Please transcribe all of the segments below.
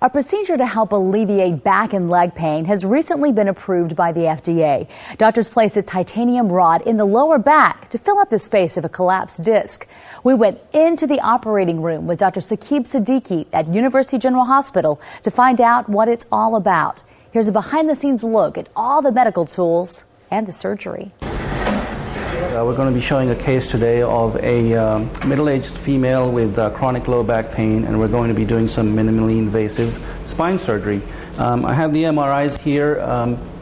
A procedure to help alleviate back and leg pain has recently been approved by the FDA. Doctors placed a titanium rod in the lower back to fill up the space of a collapsed disc. We went into the operating room with Dr. Saqib Siddiqui at University General Hospital to find out what it's all about. Here's a behind-the-scenes look at all the medical tools and the surgery. We're going to be showing a case today of a middle-aged female with chronic low back pain, and we're going to be doing some minimally invasive spine surgery. I have the MRIs here.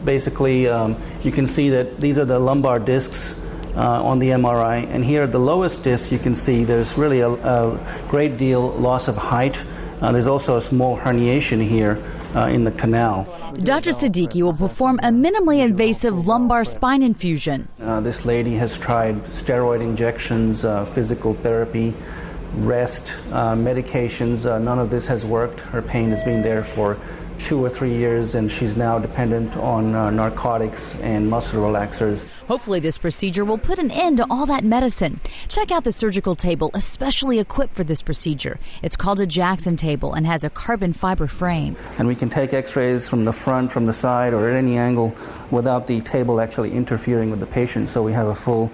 Basically, you can see that these are the lumbar discs on the MRI, and here at the lowest disc you can see there's really a great deal loss of height. There's also a small herniation here in the canal. Dr. Siddiqui will perform a minimally invasive lumbar spine infusion. This lady has tried steroid injections, physical therapy, rest, medications. None of this has worked. Her pain has been there for 2 or 3 years, and she's now dependent on narcotics and muscle relaxers. Hopefully this procedure will put an end to all that medicine. Check out the surgical table, especially equipped for this procedure. It's called a Jackson table and has a carbon fiber frame. And we can take x-rays from the front, from the side, or at any angle without the table actually interfering with the patient, so we have a full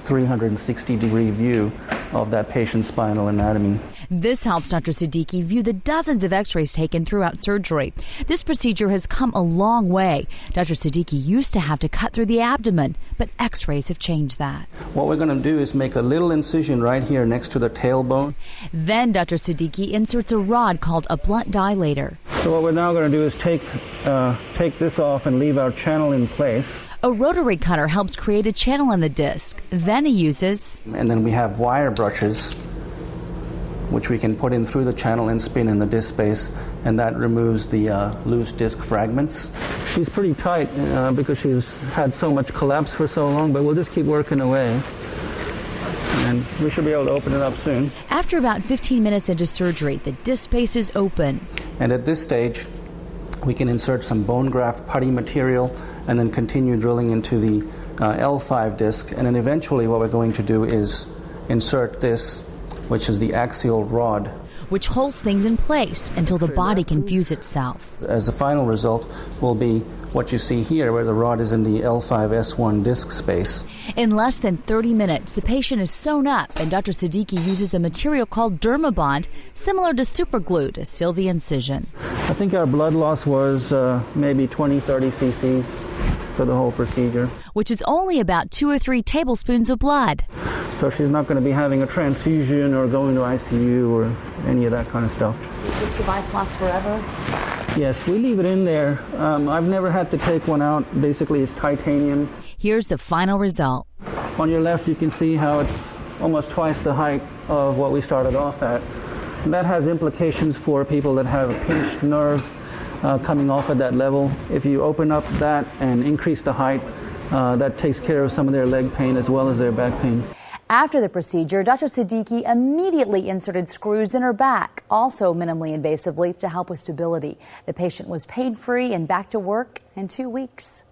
360-degree view of that patient's spinal anatomy. This helps Dr. Siddiqui view the dozens of x-rays taken throughout surgery. This procedure has come a long way. Dr. Siddiqui used to have to cut through the abdomen, but x-rays have changed that. What we're going to do is make a little incision right here next to the tailbone. Then Dr. Siddiqui inserts a rod called a blunt dilator. So what we're now going to do is take this off and leave our channel in place. A rotary cutter helps create a channel in the disc. Then he uses... And then we have wire brushes, which we can put in through the channel and spin in the disc space, and that removes the loose disc fragments. She's pretty tight because she's had so much collapse for so long, but we'll just keep working away. And we should be able to open it up soon. After about 15 minutes into surgery, the disc space is open. And at this stage, we can insert some bone graft putty material and then continue drilling into the L5 disc. And then eventually what we're going to do is insert this, which is the axial rod, which holds things in place until the body can fuse itself. As the final result will be what you see here, where the rod is in the L5-S1 disc space. In less than 30 minutes, the patient is sewn up, and Dr. Siddiqui uses a material called Dermabond, similar to superglue, to seal the incision. I think our blood loss was maybe 20-30 cc's for the whole procedure, which is only about 2 or 3 tablespoons of blood. So she's not going to be having a transfusion or going to ICU or any of that kind of stuff. Does this device last forever? Yes, we leave it in there. I've never had to take one out. Basically, it's titanium. Here's the final result. On your left, you can see how it's almost twice the height of what we started off at. And that has implications for people that have a pinched nerve coming off at that level. If you open up that and increase the height, that takes care of some of their leg pain as well as their back pain. After the procedure, Dr. Siddiqui immediately inserted screws in her back, also minimally invasively, to help with stability. The patient was pain-free and back to work in 2 weeks.